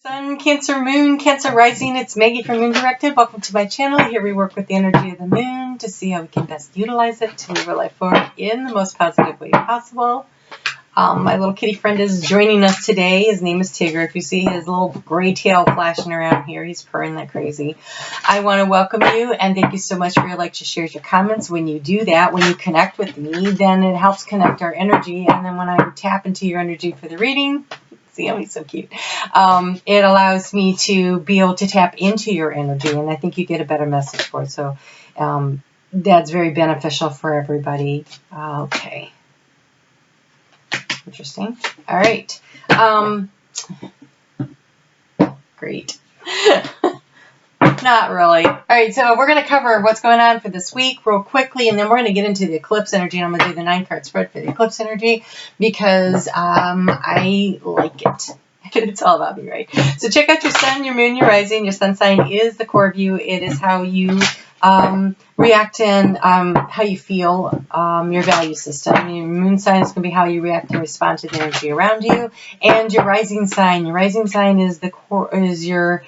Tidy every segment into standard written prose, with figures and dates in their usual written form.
Sun, Cancer, Moon, Cancer Rising. It's Maggie from Moon Directed. Welcome to my channel. Here we work with the energy of the moon to see how we can best utilize it to move our life forward in the most positive way possible. My little kitty friend is joining us today. His name is Tigger. If you see his little gray tail flashing around here, he's purring like crazy. I want to welcome you and thank you so much for your likes, your shares, your comments. When you do that, when you connect with me, then it helps connect our energy. And then when I tap into your energy for the reading, see how he's so cute. It allows me to be able to tap into your energy, and I think you get a better message for it. So that's very beneficial for everybody. Okay. Interesting. All right. Great. Not really. All right, so we're going to cover what's going on for this week real quickly, and then we're going to get into the eclipse energy, and I'm going to do the 9-card spread for the eclipse energy because I like it. It's all about me, right? So check out your sun, your moon, your rising. Your sun sign is the core of you. It is how you react and how you feel, your value system. Your moon sign is going to be how you react and respond to the energy around you. And your rising sign is the core, is your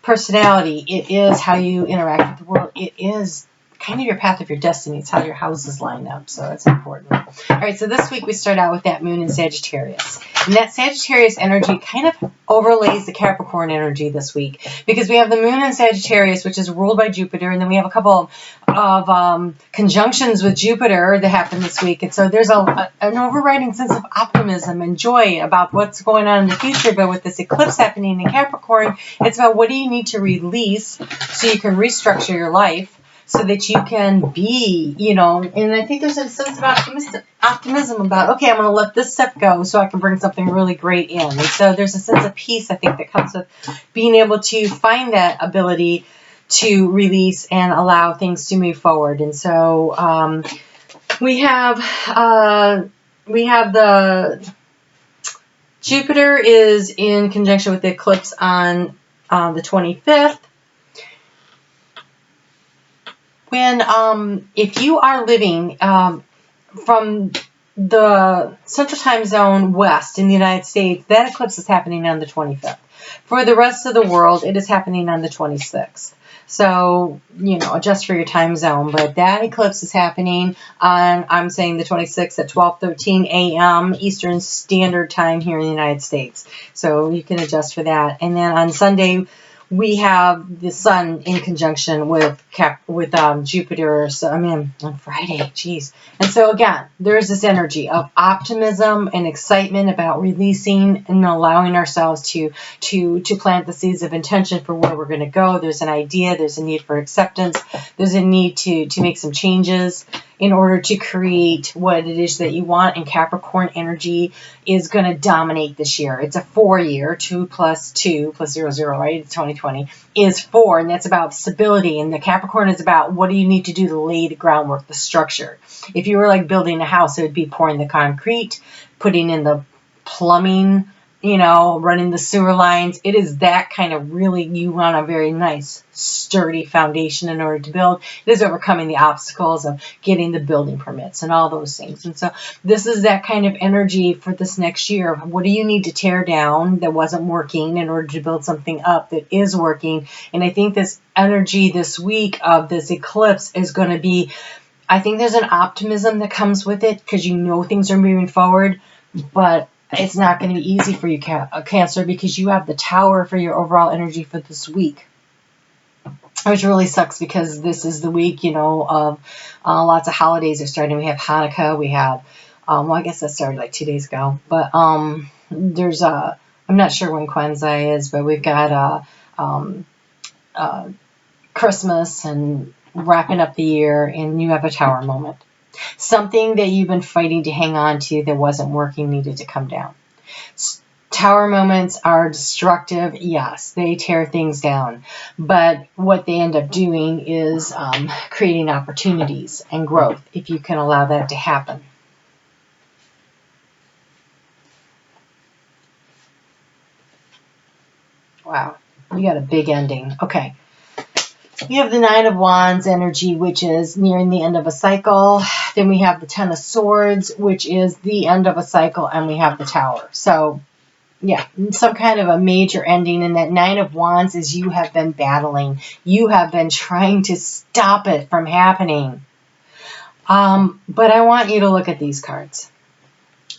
personality. It is how you interact with the world. It is kind of your path of your destiny. It's how your houses line up. So it's important. All right, so this week we start out with that moon in Sagittarius. And that Sagittarius energy kind of overlays the Capricorn energy this week because we have the moon in Sagittarius, which is ruled by Jupiter, and then we have a couple of conjunctions with Jupiter that happen this week. And so there's an overriding sense of optimism and joy about what's going on in the future. But with this eclipse happening in Capricorn, it's about what do you need to release so you can restructure your life, so that you can be, and I think there's a sense of optimism about, okay, I'm going to let this stuff go so I can bring something really great in. And so there's a sense of peace, I think, that comes with being able to find that ability to release and allow things to move forward. And so we have the Jupiter is in conjunction with the eclipse on the 25th. When, if you are living from the Central Time Zone west in the United States, that eclipse is happening on the 25th. For the rest of the world, it is happening on the 26th. So, adjust for your time zone. But that eclipse is happening on, I'm saying the 26th at 12:13 a.m. Eastern Standard Time here in the United States. So you can adjust for that. And then on Sunday, we have the sun in conjunction with Jupiter. So on Friday, geez. And so again, there's this energy of optimism and excitement about releasing and allowing ourselves to plant the seeds of intention for where we're going to go. There's an idea. There's a need for acceptance. There's a need to make some changes in order to create what it is that you want. And Capricorn energy is going to dominate this year. It's a 4-year, 2 + 2 + 0, 0, right? It's 2020 is 4, and that's about stability. And the Capricorn is about what do you need to do to lay the groundwork, the structure. If you were like building a house, it would be pouring the concrete, putting in the plumbing, running the sewer lines. It is that kind of really, you want a very nice, sturdy foundation in order to build. It is overcoming the obstacles of getting the building permits and all those things. And so this is that kind of energy for this next year. What do you need to tear down that wasn't working in order to build something up that is working? And I think this energy this week of this eclipse is going to be, I think there's an optimism that comes with it because things are moving forward, but it's not going to be easy for you, Cancer, because you have the Tower for your overall energy for this week, which really sucks because this is the week, of lots of holidays are starting. We have Hanukkah. We have, I guess that started like 2 days ago. But there's I'm not sure when Kwanzaa is, but we've got Christmas and wrapping up the year, and you have a Tower moment. Something that you've been fighting to hang on to that wasn't working needed to come down. Tower moments are destructive. Yes, they tear things down. But what they end up doing is creating opportunities and growth if you can allow that to happen. Wow, you got a big ending. Okay. We have the 9 of Wands energy, which is nearing the end of a cycle. Then we have the 10 of Swords, which is the end of a cycle, and we have the Tower. So Yeah, some kind of a major ending. And that Nine of Wands is you have been battling. You have been trying to stop it from happening. But I want you to look at these cards.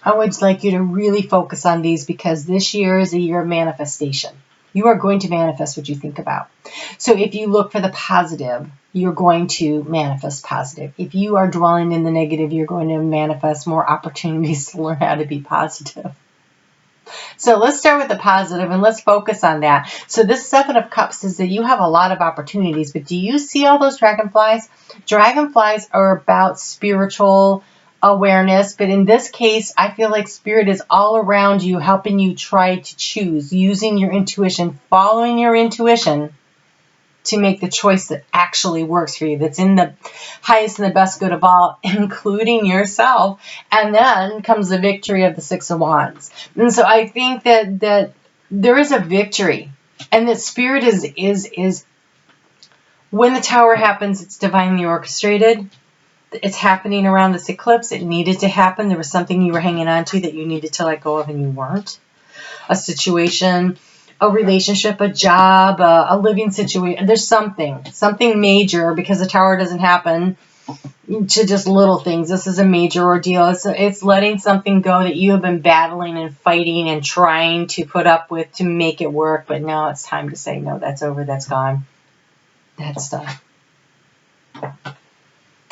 I would like you to really focus on these because this year is a year of manifestation. You are going to manifest what you think about. So if you look for the positive, you're going to manifest positive. If you are dwelling in the negative, you're going to manifest more opportunities to learn how to be positive. So let's start with the positive and let's focus on that. So this Seven of Cups is that you have a lot of opportunities, but do you see all those dragonflies? Dragonflies are about spiritual awareness, but in this case, I feel like spirit is all around you, helping you try to choose, using your intuition, following your intuition to make the choice that actually works for you, that's in the highest and the best good of all, including yourself. And then comes the victory of the Six of Wands. And so I think that there is a victory, and that spirit is when the Tower happens, it's divinely orchestrated. It's happening around this eclipse. It needed to happen. There was something you were hanging on to that you needed to let go of and you weren't. A situation, a relationship, a job, a living situation. There's something major, because the Tower doesn't happen to just little things. This is a major ordeal. It's letting something go that you have been battling and fighting and trying to put up with to make it work. But now it's time to say, no, that's over. That's gone. That's done.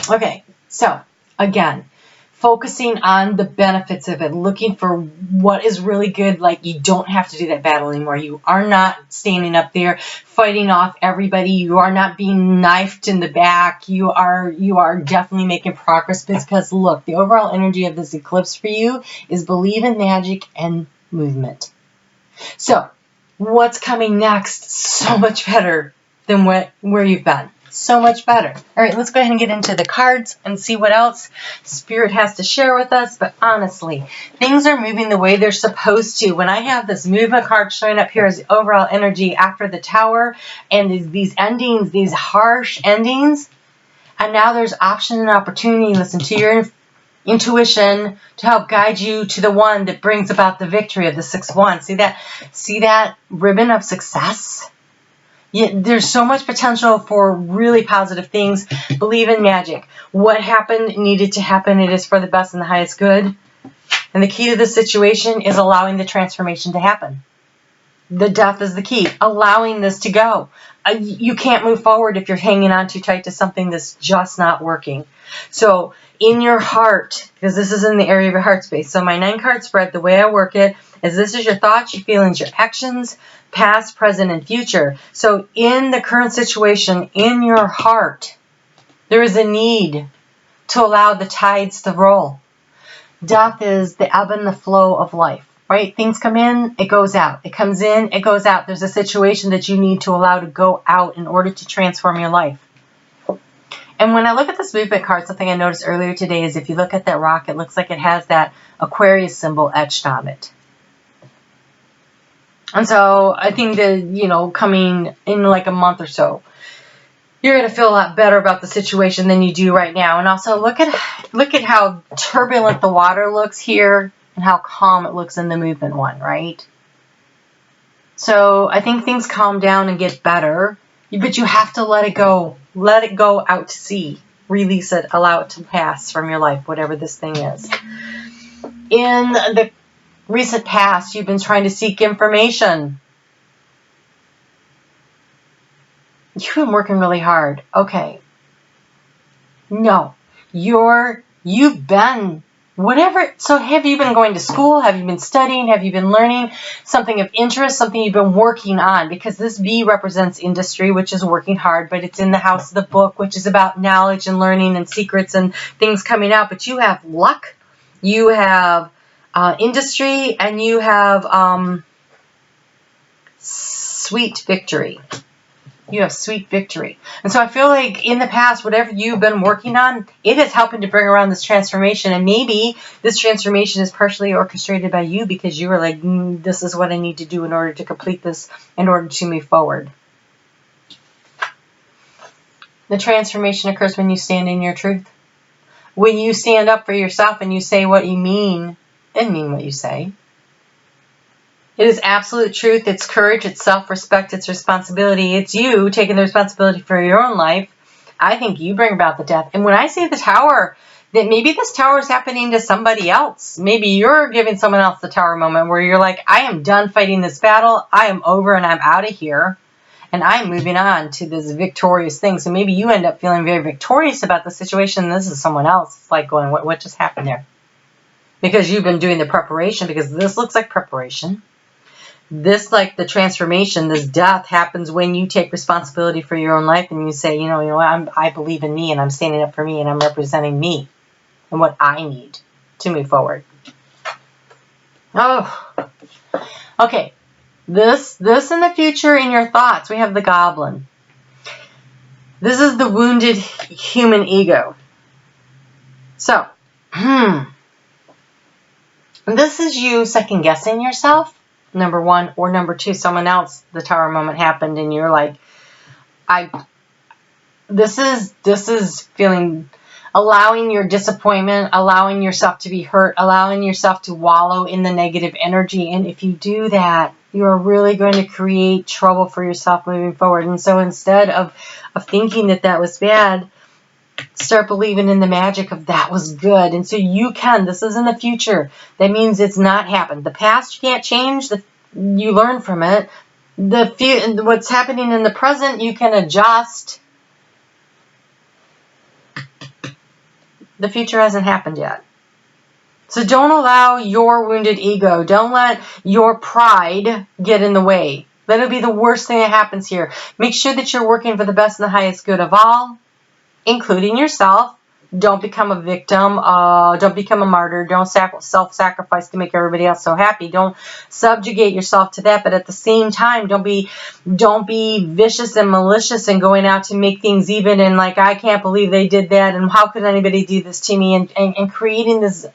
Okay, so again, focusing on the benefits of it, looking for what is really good. Like, you don't have to do that battle anymore. You are not standing up there fighting off everybody. You are not being knifed in the back. You are definitely making progress, because look, the overall energy of this eclipse for you is believe in magic and movement. So what's coming next? So much better than where you've been. So much better. All right, let's go ahead and get into the cards and see what else Spirit has to share with us. But honestly, things are moving the way they're supposed to. When I have this movement card showing up here as the overall energy after the Tower, and these endings, these harsh endings, and now there's option and opportunity. Listen to your intuition to help guide you to the one that brings about the victory of the Six of Wands. See that ribbon of success? Yeah, there's so much potential for really positive things. Believe in magic. What happened needed to happen. It is for the best and the highest good. And the key to this situation is allowing the transformation to happen. The death is the key. Allowing this to go. You can't move forward if you're hanging on too tight to something that's just not working. So in your heart, because this is in the area of your heart space. So my 9-card spread, the way I work it is this is your thoughts, your feelings, your actions, past, present, and future. So in the current situation, in your heart, there is a need to allow the tides to roll. Death is the ebb and the flow of life, right? Things come in, it goes out. It comes in, it goes out. There's a situation that you need to allow to go out in order to transform your life. And when I look at this movement card, something I noticed earlier today is if you look at that rock, it looks like it has that Aquarius symbol etched on it. And so I think that, coming in like a month or so, you're going to feel a lot better about the situation than you do right now. And also look at how turbulent the water looks here and how calm it looks in the movement one, right? So I think things calm down and get better, but you have to let it go. Let it go out to sea. Release it. Allow it to pass from your life, whatever this thing is. In the recent past, you've been trying to seek information. You've been working really hard. Okay. No. You've been whatever. So have you been going to school? Have you been studying? Have you been learning something of interest, something you've been working on? Because this B represents industry, which is working hard, but it's in the house of the book, which is about knowledge and learning and secrets and things coming out. But you have luck. You have industry, and you have sweet victory. You have sweet victory. And so I feel like in the past, whatever you've been working on, it is helping to bring around this transformation. And maybe this transformation is partially orchestrated by you because you were like, this is what I need to do in order to complete this, in order to move forward. The transformation occurs when you stand in your truth. When you stand up for yourself and you say what you mean and mean what you say. It is absolute truth. It's courage. It's self-respect. It's responsibility. It's you taking the responsibility for your own life. I think you bring about the death. And when I say the tower, that maybe this tower is happening to somebody else. Maybe you're giving someone else the tower moment where you're like, I am done fighting this battle. I am over and I'm out of here. And I'm moving on to this victorious thing. So maybe you end up feeling very victorious about the situation. And this is someone else. It's like going, what just happened there? Because you've been doing the preparation, because this looks like preparation. This, like the transformation, this death happens when you take responsibility for your own life and you say, you know what, I believe in me and I'm standing up for me and I'm representing me and what I need to move forward. Oh, okay. This in the future in your thoughts, we have the goblin. This is the wounded human ego. So, this is you second guessing yourself. Number one, or number two, someone else, the tower moment happened and you're like, this is feeling, allowing your disappointment, allowing yourself to be hurt, allowing yourself to wallow in the negative energy. And if you do that, you are really going to create trouble for yourself moving forward. And so instead of thinking that was bad, start believing in the magic of that was good. And so you can, this is in the future. That means it's not happened. The past you can't change, you learn from it. What's happening in the present, you can adjust. The future hasn't happened yet. So don't allow your wounded ego, don't let your pride get in the way. That'll be the worst thing that happens here. Make sure that you're working for the best and the highest good of all, including yourself. Don't become a victim. Don't become a martyr. Don't self-sacrifice to make everybody else so happy. Don't subjugate yourself to that. But at the same time, don't be vicious and malicious and going out to make things even and like, I can't believe they did that and how could anybody do this to me, and creating this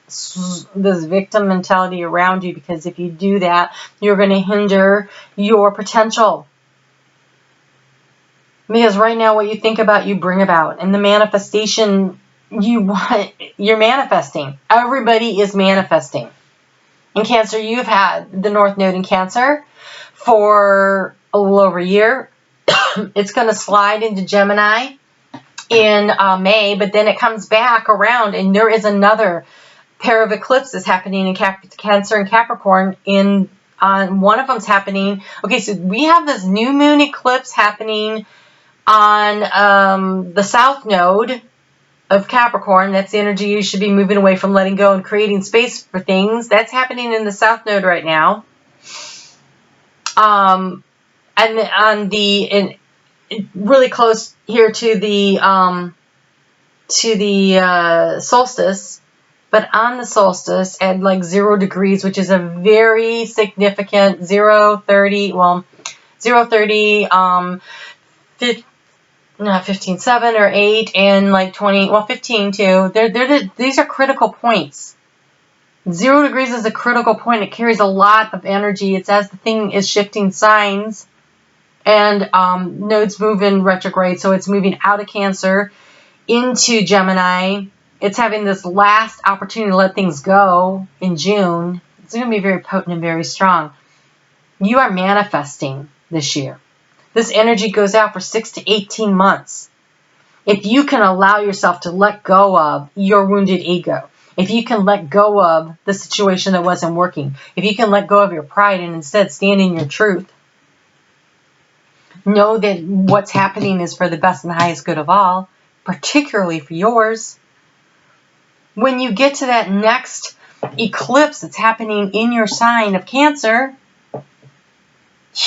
victim mentality around you, because if you do that, you're going to hinder your potential. Because right now what you think about, you bring about. And the manifestation you're manifesting. Everybody is manifesting. In Cancer, you've had the North Node in Cancer for a little over a year. It's going to slide into Gemini in May, but then it comes back around and there is another pair of eclipses happening in Cancer and Capricorn. One of them's happening. Okay, so we have this new moon eclipse happening on the South Node of Capricorn. That's the energy you should be moving away from, letting go and creating space for things. That's happening in the South Node right now. And on really close here to the solstice, but on the solstice at like 0 degrees, which is a very significant 0:30, 15:7 or 8 and like 20, 15 too. These are critical points. 0 degrees is a critical point. It carries a lot of energy. It's as the thing is shifting signs and nodes move in retrograde. So it's moving out of Cancer into Gemini. It's having this last opportunity to let things go in June. It's going to be very potent and very strong. You are manifesting this year. This energy goes out for 6 to 18 months. If you can allow yourself to let go of your wounded ego, if you can let go of the situation that wasn't working, if you can let go of your pride and instead stand in your truth, know that what's happening is for the best and the highest good of all, particularly for yours. When you get to that next eclipse that's happening in your sign of Cancer,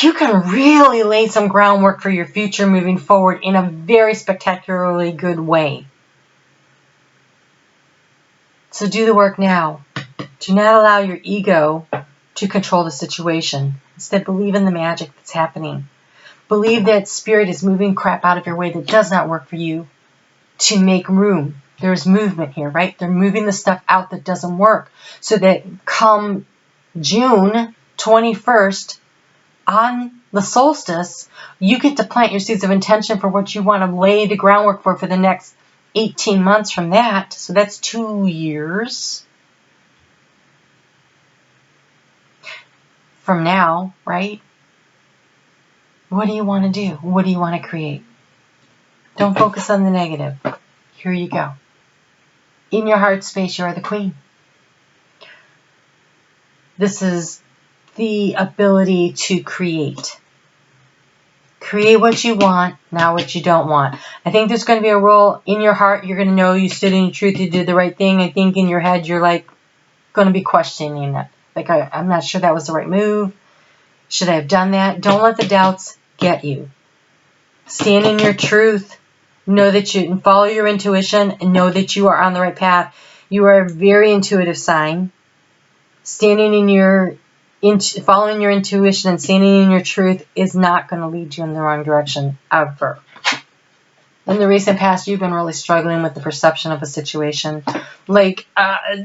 you can really lay some groundwork for your future moving forward in a very spectacularly good way. So do the work now. Do not allow your ego to control the situation. Instead, believe in the magic that's happening. Believe that spirit is moving crap out of your way that does not work for you to make room. There's movement here, right? They're moving the stuff out that doesn't work so that come June 21st, on the solstice, you get to plant your seeds of intention for what you want to lay the groundwork for the next 18 months from that. So that's 2 years. from now, right? What do you want to do? What do you want to create? Don't focus on the negative. Here you go. In your heart space, you are the queen. This is the ability to create. Create what you want, not what you don't want. I think there's going to be a role in your heart. You're going to know you stood in your truth, you did the right thing. I think in your head, you're like going to be questioning it. Like, I'm not sure that was the right move. Should I have done that? Don't let the doubts get you. Stand in your truth. Know that you can follow your intuition and know that you are on the right path. You are a very intuitive sign. Standing in your following your intuition and standing in your truth is not going to lead you in the wrong direction ever. In the recent past, you've been really struggling with the perception of a situation. Like,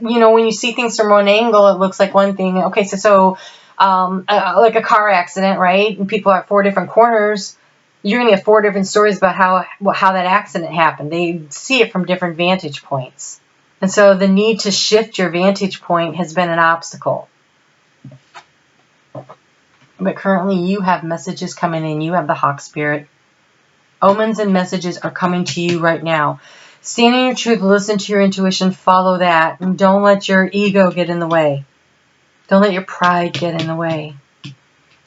when you see things from one angle, it looks like one thing. Okay, so like a car accident, right? And people are at 4 different corners. You're going to get 4 different stories about how that accident happened. They see it from different vantage points. And so the need to shift your vantage point has been an obstacle. But currently you have messages coming in. You have the Hawk Spirit. Omens and messages are coming to you right now. Stand in your truth, listen to your intuition, follow that, and don't let your ego get in the way. Don't let your pride get in the way.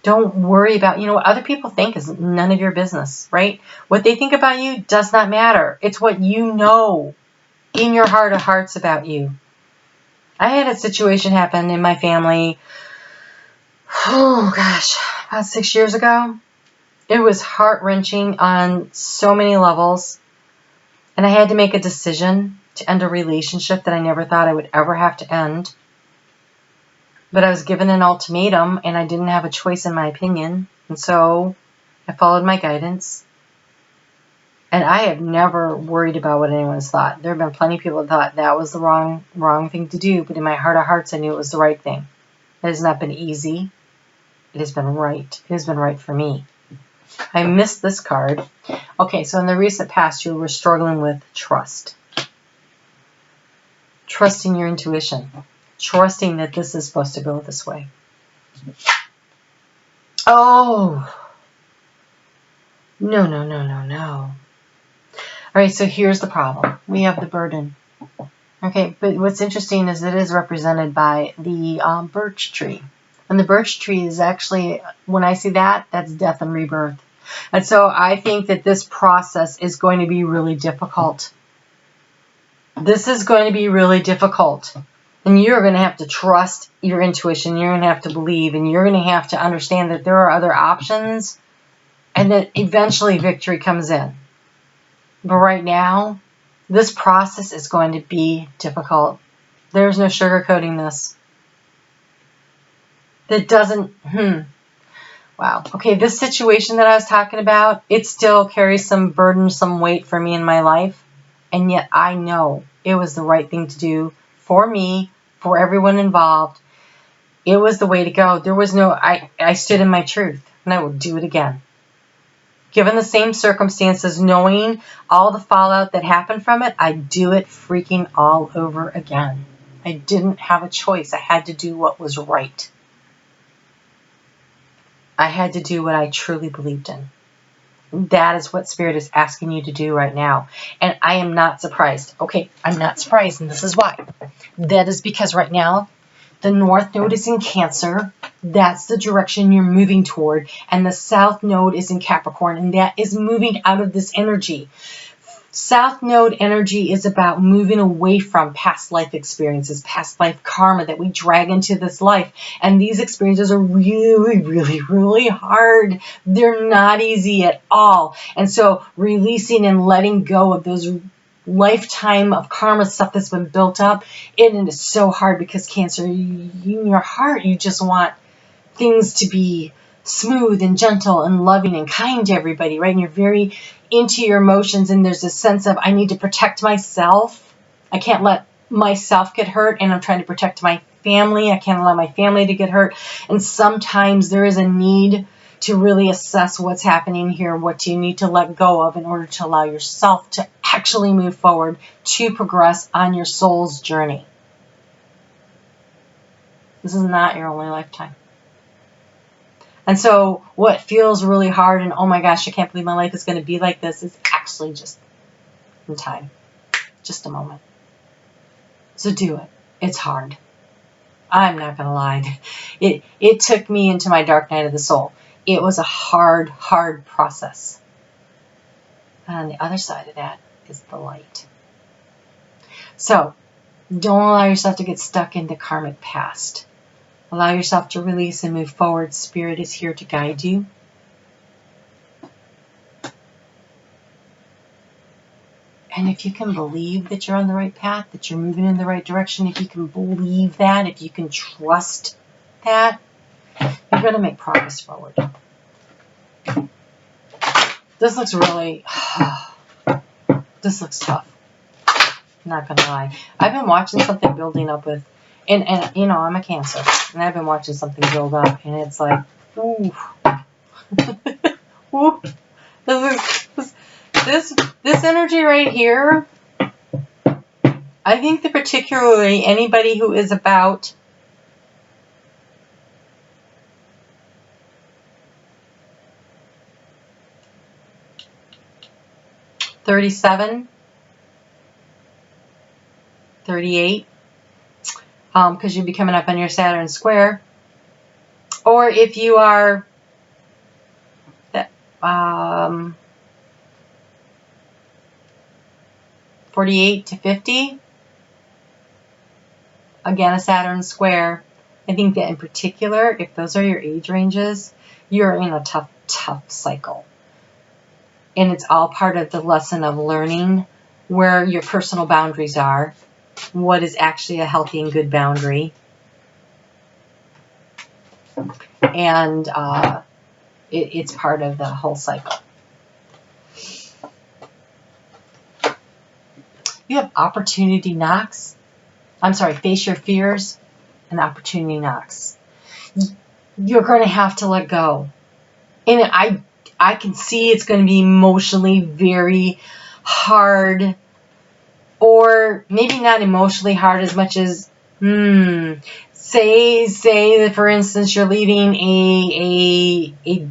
Don't worry about, what other people think is none of your business, right? What they think about you does not matter. It's what you know in your heart of hearts about you. I had a situation happen in my family, about 6 years ago. It was heart-wrenching on so many levels. And I had to make a decision to end a relationship that I never thought I would ever have to end. But I was given an ultimatum, and I didn't have a choice in my opinion. And so I followed my guidance. And I have never worried about what anyone's thought. There have been plenty of people that thought that was the wrong thing to do. But in my heart of hearts, I knew it was the right thing. It has not been easy. It has been right. It has been right for me. I missed this card. Okay, so in the recent past, you were struggling with trust. Trusting your intuition. Trusting that this is supposed to go this way. Oh. No. All right, so here's the problem. We have the burden. Okay, but what's interesting is it is represented by the birch tree. And the birch tree is actually, when I see that, that's death and rebirth. And so I think that this process is going to be really difficult. This is going to be really difficult. And you're going to have to trust your intuition. You're going to have to believe. And you're going to have to understand that there are other options. And that eventually victory comes in. But right now, this process is going to be difficult. There's no sugarcoating this. That doesn't, Wow. Okay, this situation that I was talking about, it still carries some burden, some weight for me in my life. And yet I know it was the right thing to do for me, for everyone involved. It was the way to go. There was no, I stood in my truth, and I will do it again. Given the same circumstances, knowing all the fallout that happened from it, I'd do it freaking all over again. I didn't have a choice. I had to do what was right. I had to do what I truly believed in. That is what Spirit is asking you to do right now. And I am not surprised. Okay, I'm not surprised, and this is why. That is because right now, the North Node is in Cancer. That's the direction you're moving toward. And the South Node is in Capricorn, and that is moving out of this energy. South Node energy is about moving away from past life experiences, past life karma that we drag into this life. And these experiences are really, really, really hard. They're not easy at all. And so releasing and letting go of those lifetime of karma stuff that's been built up, it is so hard because Cancer, in your heart, you just want things to be smooth and gentle and loving and kind to everybody, right? And you're very into your emotions, and there's a sense of, I need to protect myself. I can't let myself get hurt, and I'm trying to protect my family. I can't allow my family to get hurt. And sometimes there is a need to really assess what's happening here, what you need to let go of in order to allow yourself to actually move forward, to progress on your soul's journey. This is not your only lifetime. And so what feels really hard and, oh my gosh, I can't believe my life is going to be like this, is actually just in time. Just a moment. So do it. It's hard. I'm not going to lie. It took me into my dark night of the soul. It was a hard, hard process. And on the other side of that is the light. So don't allow yourself to get stuck in the karmic past. Allow yourself to release and move forward. Spirit is here to guide you. And if you can believe that you're on the right path, that you're moving in the right direction, if you can believe that, if you can trust that, you're going to make progress forward. This looks really, this looks tough. I'm not going to lie. I've been watching something building up with, and you know, I'm a Cancer, and I've been watching something build up, and it's like, ooh. Ooh. This energy right here, I think that particularly anybody who is about (37, 38), because you'll be coming up on your Saturn square, or if you are 48 to 50, again a Saturn square. I think that in particular, if those are your age ranges, you're in a tough cycle. And it's all part of the lesson of learning where your personal boundaries are, what is actually a healthy and good boundary. And it's part of the whole cycle. You have opportunity knocks. I'm sorry, face your fears and opportunity knocks. You're going to have to let go. And I can see it's going to be emotionally very hard, or maybe not emotionally hard as much as, say that, for instance, you're leaving a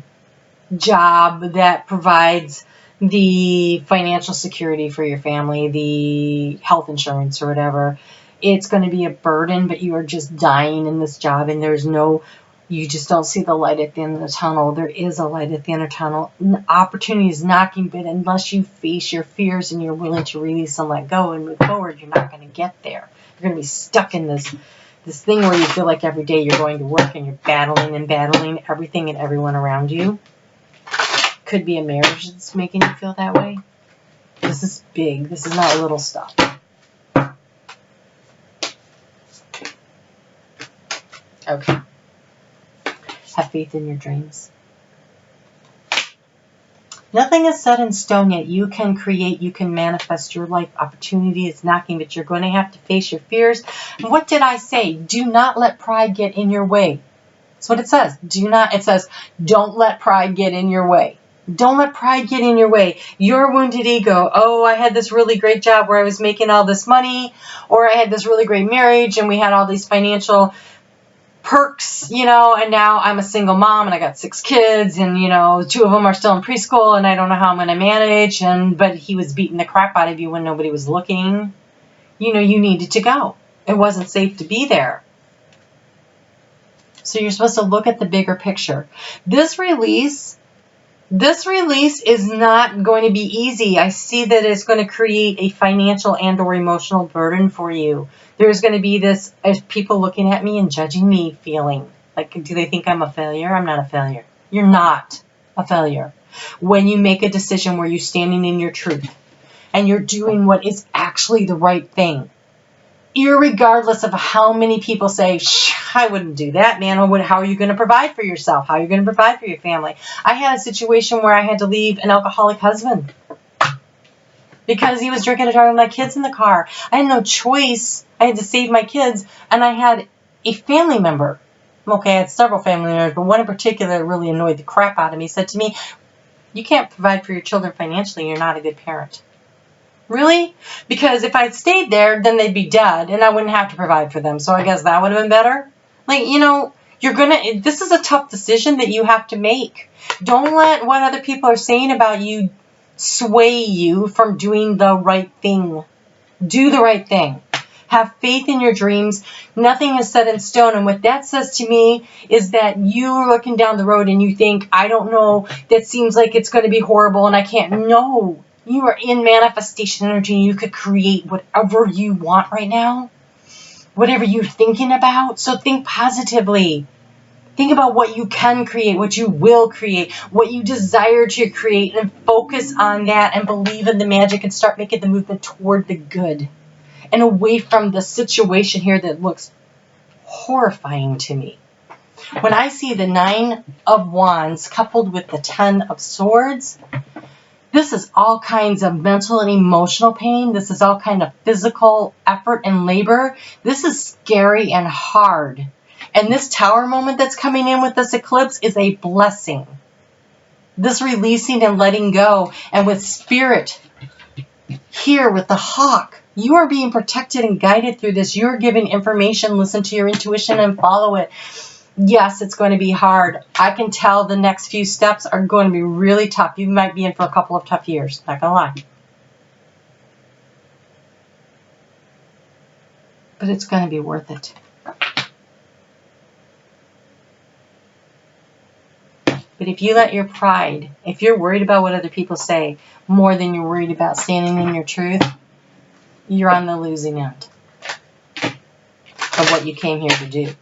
job that provides the financial security for your family, the health insurance or whatever. It's going to be a burden, but you are just dying in this job, and you just don't see the light at the end of the tunnel. There is a light at the end of the tunnel. Opportunity is knocking, but unless you face your fears and you're willing to release and let go and move forward, you're not going to get there. You're going to be stuck in this thing where you feel like every day you're going to work and you're battling everything and everyone around you. Could be a marriage that's making you feel that way. This is big. This is not little stuff. Okay. Have faith in your dreams. Nothing is set in stone yet. You can create, you can manifest your life. Opportunity is knocking, but you're going to have to face your fears. And what did I say? Do not let pride get in your way. That's what it says. It says, don't let pride get in your way. Don't let pride get in your way. Your wounded ego. Oh, I had this really great job where I was making all this money, or I had this really great marriage and we had all these financial perks, and now I'm a single mom and I got 6 kids, and 2 of them are still in preschool and I don't know how I'm going to manage, but he was beating the crap out of you when nobody was looking. You needed to go. It wasn't safe to be there. So you're supposed to look at the bigger picture. This release is not going to be easy. I see that it's going to create a financial and or emotional burden for you. There's going to be this, as people looking at me and judging me, feeling like, do they think I'm a failure? I'm not a failure. You're not a failure. When you make a decision where you're standing in your truth and you're doing what is actually the right thing, irregardless of how many people say, I wouldn't do that, man. How are you going to provide for yourself? How are you going to provide for your family? I had a situation where I had to leave an alcoholic husband because he was drinking and driving my kids in the car. I had no choice. I had to save my kids, and I had a family member. Okay, I had several family members, but one in particular really annoyed the crap out of me. Said to me, you can't provide for your children financially. You're not a good parent. Really? Because if I'd stayed there, then they'd be dead, and I wouldn't have to provide for them. So I guess that would have been better. This is a tough decision that you have to make. Don't let what other people are saying about you sway you from doing the right thing. Do the right thing. Have faith in your dreams. Nothing is set in stone. And what that says to me is that you're looking down the road and you think, I don't know, that seems like it's going to be horrible and I can't. No, you are in manifestation energy and you could create whatever you want right now. Whatever you're thinking about. So think positively. Think about what you can create, what you will create, what you desire to create, and focus on that and believe in the magic and start making the movement toward the good and away from the situation here that looks horrifying to me. When I see the 9 of Wands coupled with the 10 of Swords, this is all kinds of mental and emotional pain. This is all kind of physical effort and labor. This is scary and hard. And this Tower moment that's coming in with this eclipse is a blessing. This releasing and letting go. And with Spirit here with the Hawk, you are being protected and guided through this. You're given information. Listen to your intuition and follow it. Yes, it's going to be hard. I can tell the next few steps are going to be really tough. You might be in for a couple of tough years. Not going to lie. But it's going to be worth it. But if you let your pride, if you're worried about what other people say more than you're worried about standing in your truth, you're on the losing end of what you came here to do.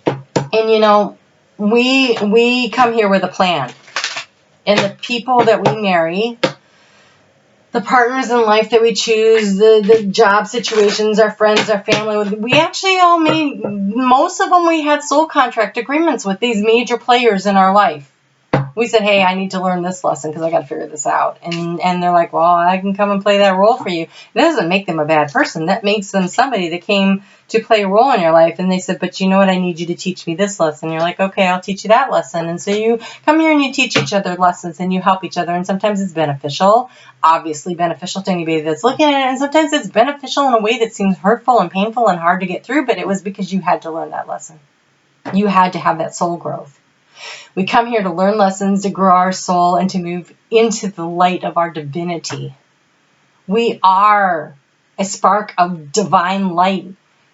And you know, we come here with a plan. And the people that we marry, the partners in life that we choose, the job situations, our friends, our family, we actually all made, most of them we had soul contract agreements with these major players in our life. We said, hey, I need to learn this lesson because I got to figure this out. And they're like, well, I can come and play that role for you. That doesn't make them a bad person. That makes them somebody that came to play a role in your life. And they said, but you know what? I need you to teach me this lesson. You're like, okay, I'll teach you that lesson. And so you come here and you teach each other lessons and you help each other. And sometimes it's beneficial, obviously beneficial to anybody that's looking at it. And sometimes it's beneficial in a way that seems hurtful and painful and hard to get through. But it was because you had to learn that lesson. You had to have that soul growth. We come here to learn lessons, to grow our soul, and to move into the light of our divinity. We are a spark of divine light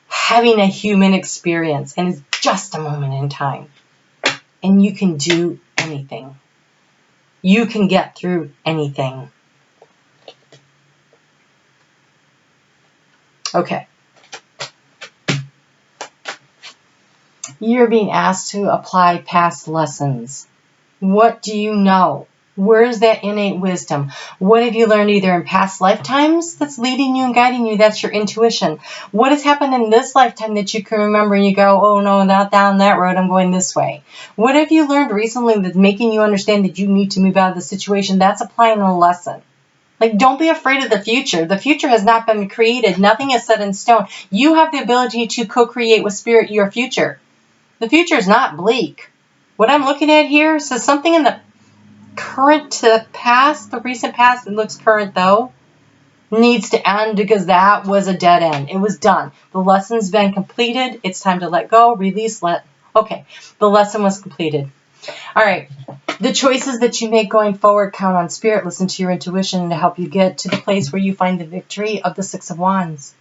having a human experience, and it's just a moment in time. And you can do anything. You can get through anything. Okay. You're being asked to apply past lessons. What do you know? Where is that innate wisdom? What have you learned either in past lifetimes that's leading you and guiding you? That's your intuition. What has happened in this lifetime that you can remember and you go, oh no, not down that road, I'm going this way? What have you learned recently that's making you understand that you need to move out of the situation? That's applying a lesson. Like, don't be afraid of the future. The future has not been created. Nothing is set in stone. You have the ability to co-create with Spirit your future. The future is not bleak. What I'm looking at here says something in the current to past, the recent past, it looks current though, needs to end because that was a dead end. It was done. The lesson's been completed. It's time to let go, release, okay, the lesson was completed. All right, the choices that you make going forward, count on Spirit, listen to your intuition to help you get to the place where you find the victory of the 6 of Wands.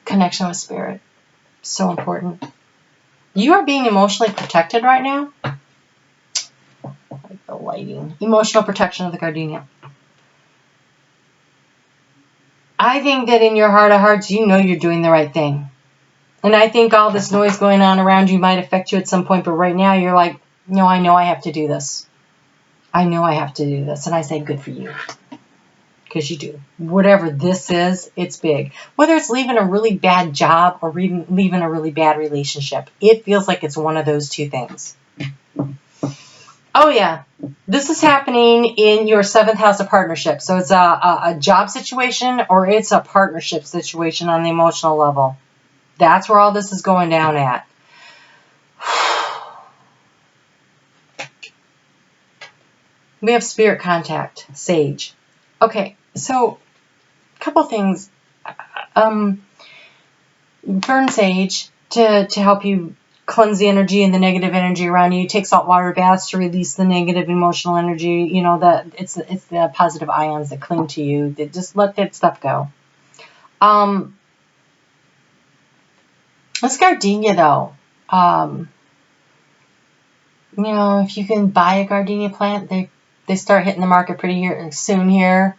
Connection with Spirit. So important. You are being emotionally protected right now. Like the lighting. Emotional protection of the gardenia. I think that in your heart of hearts, you know you're doing the right thing. And I think all this noise going on around you might affect you at some point, but right now you're like, no, I know I have to do this. I know I have to do this. And I say, good for you. Because you do. Whatever this is, it's big. Whether it's leaving a really bad job or leaving a really bad relationship, it feels like it's one of those two things. Oh yeah, this is happening in your 7th house of partnership. So it's a job situation or it's a partnership situation on the emotional level. That's where all this is going down at. We have Spirit contact, Sage. Okay, so a couple things. burn sage to help you cleanse the energy and the negative energy around you. Take salt water baths to release the negative emotional energy. You know, it's the positive ions that cling to you. Just let that stuff go. This gardenia, though, you know, if you can buy a gardenia plant, they start hitting the market pretty soon here.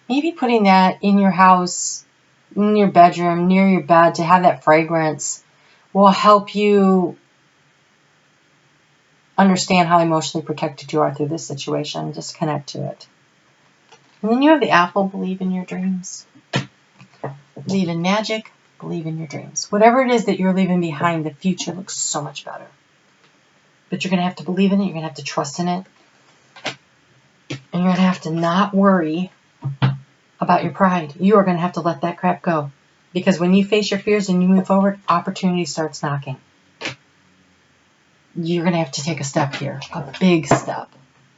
Maybe putting that in your house, in your bedroom, near your bed, to have that fragrance will help you understand how emotionally protected you are through this situation. Just connect to it. And then you have the apple. Believe in your dreams. Believe in magic. Believe in your dreams. Whatever it is that you're leaving behind, the future looks so much better. But you're going to have to believe in it. You're going to have to trust in it. And you're going to have to not worry about your pride. You are going to have to let that crap go. Because when you face your fears and you move forward, opportunity starts knocking. You're going to have to take a step here. A big step.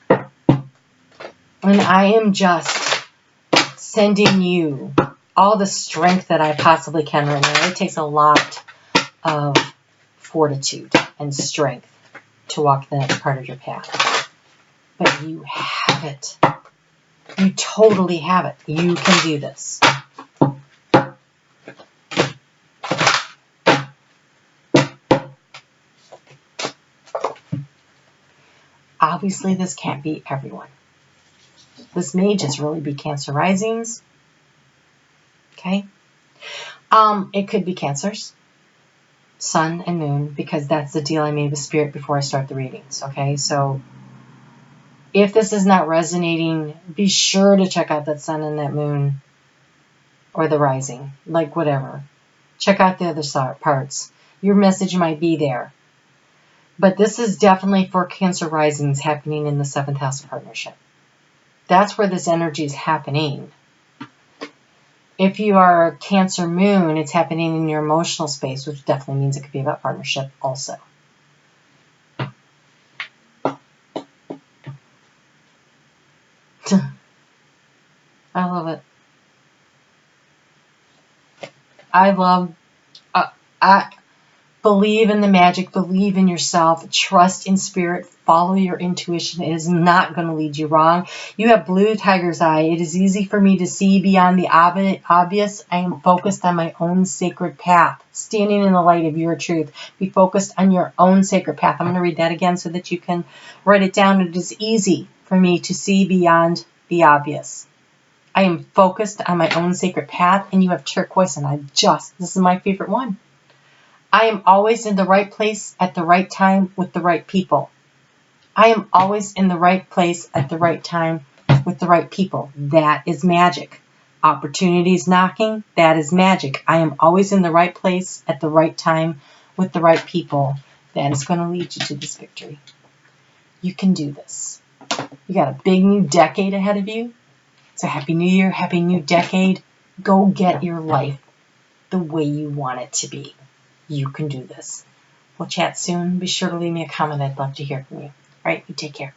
And I am just sending you all the strength that I possibly can right now. It takes a lot of fortitude and strength to walk the next part of your path. But you have it. You totally have it. You can do this. Obviously, this can't be everyone. This may just really be Cancer risings. Okay? It could be Cancers, Sun and Moon, because that's the deal I made with Spirit before I start the readings. Okay? So, if this is not resonating, be sure to check out that Sun and that Moon, or the rising, like whatever. Check out the other parts. Your message might be there. But this is definitely for Cancer risings happening in the 7th house of partnership. That's where this energy is happening. If you are a Cancer Moon, it's happening in your emotional space, which definitely means it could be about partnership also. I love it. I believe in the magic, believe in yourself, trust in spirit, follow your intuition. It is not going to lead you wrong. You have blue tiger's eye. It is easy for me to see beyond the obvious. I am focused on my own sacred path, standing in the light of your truth. Be focused on your own sacred path. I'm going to read that again so that you can write it down. It is easy for me to see beyond the obvious. I am focused on my own sacred path, and you have turquoise, and this is my favorite one. I am always in the right place at the right time with the right people. I am always in the right place at the right time with the right people. That is magic. Opportunities knocking, that is magic. I am always in the right place at the right time with the right people. That is going to lead you to this victory. You can do this. You got a big new decade ahead of you. So happy new year, happy new decade. Go get your life the way you want it to be. You can do this. We'll chat soon. Be sure to leave me a comment. I'd love to hear from you. All right, you take care.